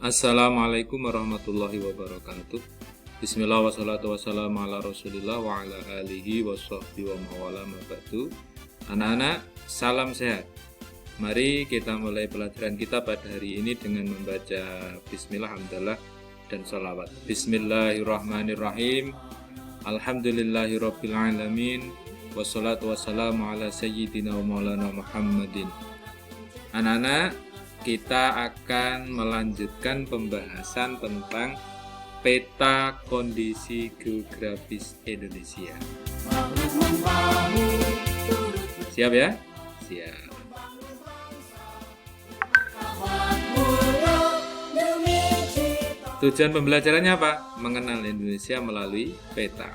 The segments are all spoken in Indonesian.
Assalamualaikum warahmatullahi wabarakatuh. Bismillah wassalatu wassalamu ala rasulillah wa ala alihi wa sahbihi wa mawala mabadu. Anak-anak, salam sehat. Mari kita mulai pelajaran kita pada hari ini dengan membaca Bismillah, Alhamdulillah, dan salawat. Bismillahirrahmanirrahim. Alhamdulillahirabbil alamin. Wassalatu wassalamu ala sayyidina wa maulana Muhammadin. Anak-anak, kita akan melanjutkan pembahasan tentang peta kondisi geografis Indonesia. Siap ya? Siap. Tujuan pembelajarannya apa? Mengenal Indonesia melalui peta.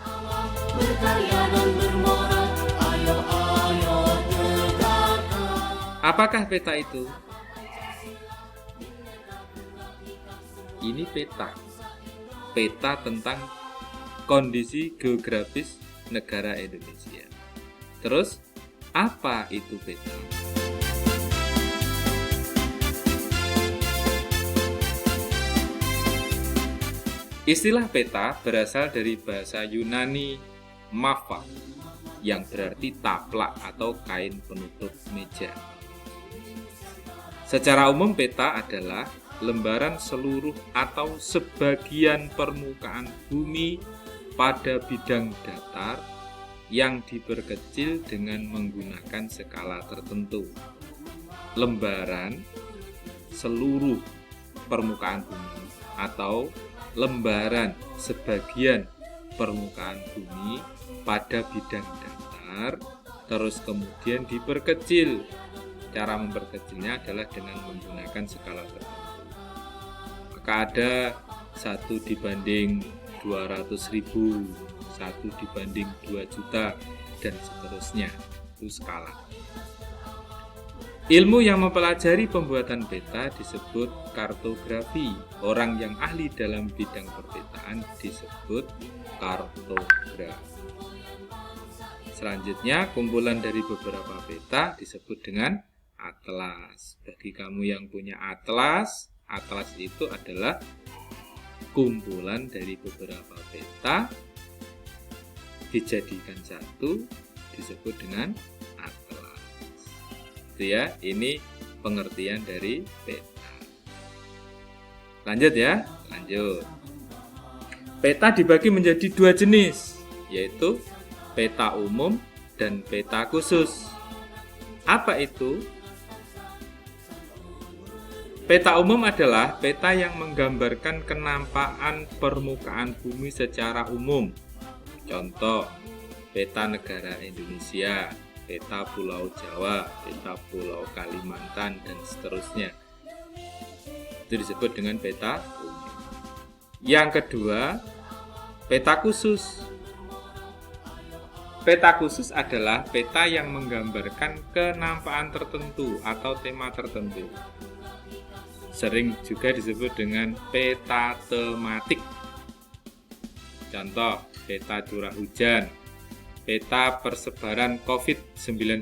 Apakah peta itu? Ini peta tentang kondisi geografis negara Indonesia. Terus, apa itu peta? Istilah peta berasal dari bahasa Yunani mapha, yang berarti taplak atau kain penutup meja. Secara umum peta adalah lembaran seluruh atau sebagian permukaan bumi pada bidang datar yang diperkecil dengan menggunakan skala tertentu. Lembaran seluruh permukaan bumi atau lembaran sebagian permukaan bumi pada bidang datar terus kemudian diperkecil. Cara memperkecilnya adalah dengan menggunakan skala tertentu. Maka ada 1:200.000, 1:2 juta, dan seterusnya. Itu skala. Ilmu yang mempelajari pembuatan peta disebut kartografi. Orang yang ahli dalam bidang perpetaan disebut kartograf. Selanjutnya, kumpulan dari beberapa peta disebut dengan atlas. Bagi kamu yang punya atlas itu adalah kumpulan dari beberapa peta dijadikan satu, disebut dengan atlas. Itu ya, ini pengertian dari peta. Lanjut ya, lanjut. Peta dibagi menjadi dua jenis, yaitu peta umum dan peta khusus. Apa itu? Peta umum adalah peta yang menggambarkan kenampakan permukaan bumi secara umum. Contoh, peta negara Indonesia, peta Pulau Jawa, peta Pulau Kalimantan, dan seterusnya. Itu disebut dengan peta umum. Yang kedua, peta khusus. Peta khusus adalah peta yang menggambarkan kenampakan tertentu atau tema tertentu. Sering juga disebut dengan peta tematik. Contoh, peta curah hujan, peta persebaran COVID-19,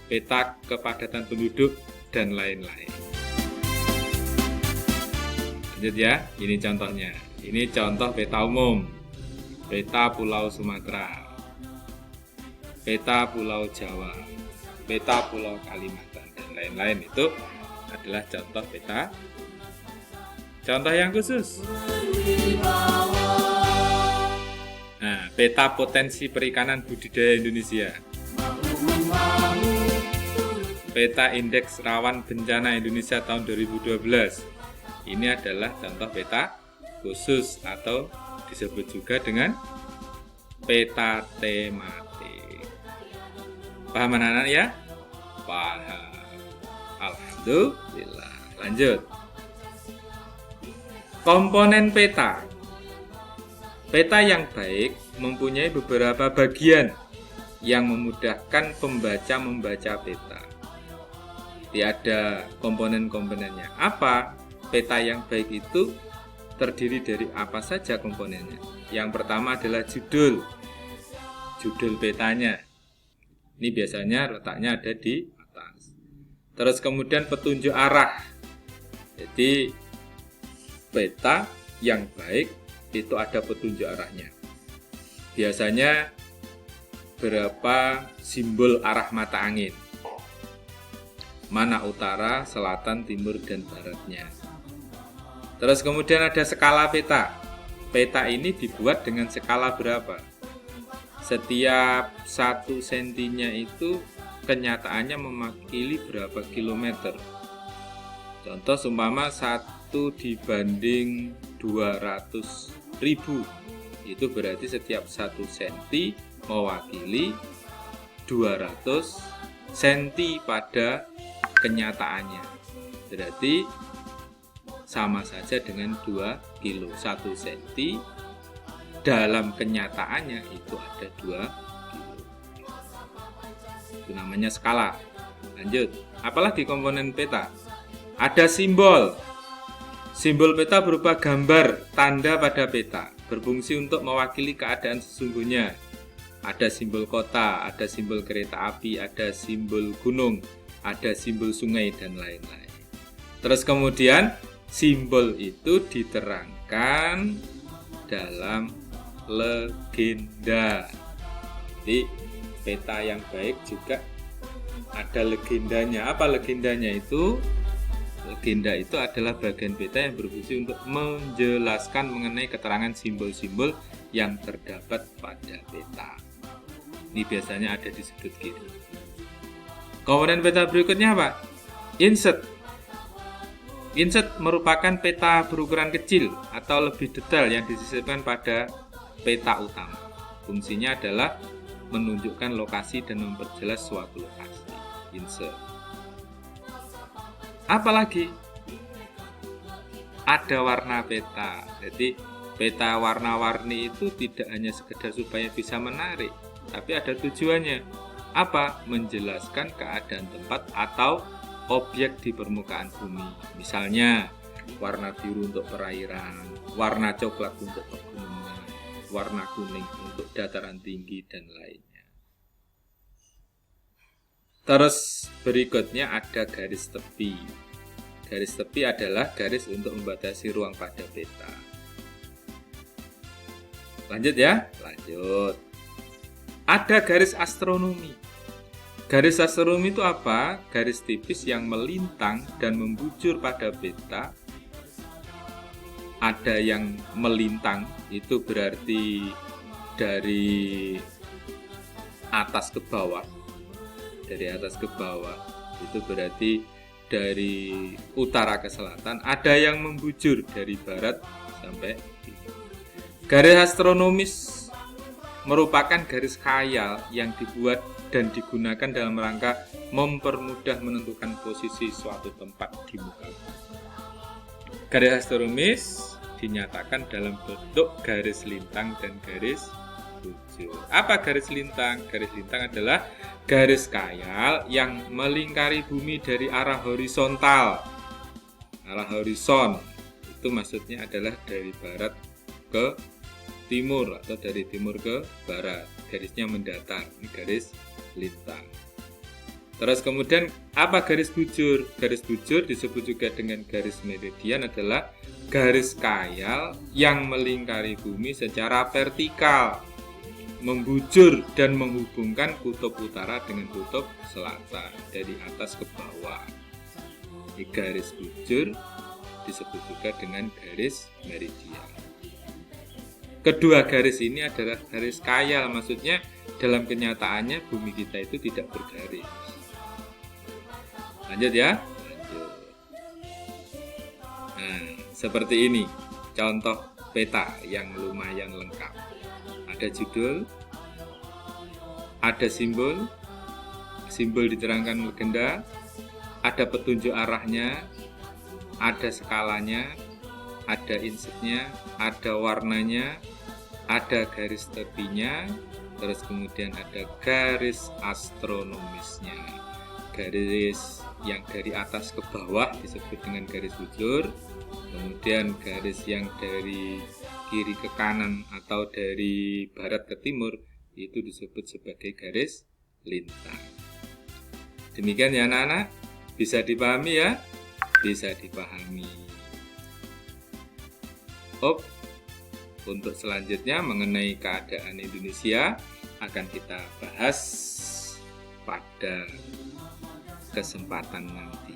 peta kepadatan penduduk, dan lain-lain. Lanjut ya, ini contohnya. Ini contoh peta umum. Peta Pulau Sumatera, peta Pulau Jawa, peta Pulau Kalimantan, dan lain-lain. Itu adalah contoh peta. Contoh yang khusus. Nah, peta potensi perikanan budidaya Indonesia. Peta indeks rawan bencana Indonesia tahun 2012. Ini adalah contoh peta khusus atau disebut juga dengan peta tematik. Paham anak-anak ya? Paham. Alhamdulillah. Lanjut. Komponen peta. Peta yang baik mempunyai beberapa bagian yang memudahkan pembaca membaca peta. Ada komponen-komponennya. Apa? Peta yang baik itu terdiri dari apa saja komponennya? Yang pertama adalah judul petanya. Ini biasanya letaknya ada di atas. Terus kemudian petunjuk arah. Jadi peta yang baik itu ada petunjuk arahnya. Biasanya berapa simbol arah mata angin, mana utara, selatan, timur, dan baratnya. Terus kemudian ada skala peta. Peta ini dibuat dengan skala berapa? Setiap 1 sentinya itu kenyataannya mewakili berapa kilometer. Contoh seumpama 1 dibanding 200.000, itu berarti setiap 1 senti mewakili 200 senti pada kenyataannya. Berarti sama saja dengan 2 kilo. 1 senti dalam kenyataannya itu ada 2 kilo. Itu namanya skala. Lanjut, apalagi komponen peta? Ada simbol. Simbol peta berupa gambar tanda pada peta, berfungsi untuk mewakili keadaan sesungguhnya. Ada simbol kota, ada simbol kereta api, ada simbol gunung, ada simbol sungai, dan lain-lain. Terus kemudian simbol itu diterangkan dalam legenda. Jadi peta yang baik juga ada legendanya. Apa legendanya itu? Legenda itu adalah bagian peta yang berfungsi untuk menjelaskan mengenai keterangan simbol-simbol yang terdapat pada peta. Ini biasanya ada di sudut kiri. Komponen peta berikutnya apa? Insert. Insert merupakan peta berukuran kecil atau lebih detail yang disisipkan pada peta utama. Fungsinya adalah menunjukkan lokasi dan memperjelas suatu lokasi. Insert. Apalagi ada warna peta. Jadi peta warna-warni itu tidak hanya sekedar supaya bisa menarik, tapi ada tujuannya. Apa? Menjelaskan keadaan tempat atau objek di permukaan bumi. Misalnya warna biru untuk perairan, warna coklat untuk pegunungan, warna kuning untuk dataran tinggi, dan lainnya. Terus berikutnya ada garis tepi. Garis tepi adalah garis untuk membatasi ruang pada peta. Lanjut ya, lanjut. Ada garis astronomi. Garis astronomi itu apa? Garis tipis yang melintang dan membujur pada peta. Ada yang melintang, itu berarti dari atas ke bawah. Dari atas ke bawah, itu berarti dari utara ke selatan. Ada yang membujur dari barat sampai timur. Garis astronomis merupakan garis khayal yang dibuat dan digunakan dalam rangka mempermudah menentukan posisi suatu tempat di muka bumi. Garis astronomis dinyatakan dalam bentuk garis lintang dan garis bujur. Apa garis lintang? Garis lintang adalah garis khayal yang melingkari bumi dari arah horizontal. Arah horizon itu maksudnya adalah dari barat ke timur atau dari timur ke barat. Garisnya mendatar. Ini garis lintang. Terus kemudian apa garis bujur? Garis bujur disebut juga dengan garis meridian, adalah garis khayal yang melingkari bumi secara vertikal, membujur dan menghubungkan kutub utara dengan kutub selatan dari atas ke bawah. Di garis bujur disebut juga dengan garis meridian. Kedua garis ini adalah garis khayal, maksudnya dalam kenyataannya bumi kita itu tidak bergaris. Lanjut ya, lanjut. Nah, seperti ini contoh peta yang lumayan lengkap. Ada judul, ada simbol, simbol diterangkan legenda, ada petunjuk arahnya, ada skalanya, ada insertnya, ada warnanya, ada garis tepinya, terus kemudian ada garis astronomisnya. Garis yang dari atas ke bawah disebut dengan garis bujur, kemudian garis yang dari kiri ke kanan atau dari barat ke timur itu disebut sebagai garis lintang. Demikian ya anak-anak, bisa dipahami ya? Bisa dipahami. up. Untuk selanjutnya mengenai keadaan Indonesia akan kita bahas pada kesempatan nanti.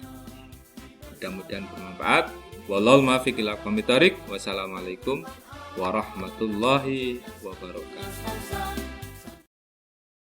Mudah-mudahan bermanfaat. Wallahul muwaffiq ila aqwamit thoriq. Wassalamualaikum warahmatullahi wabarakatuh.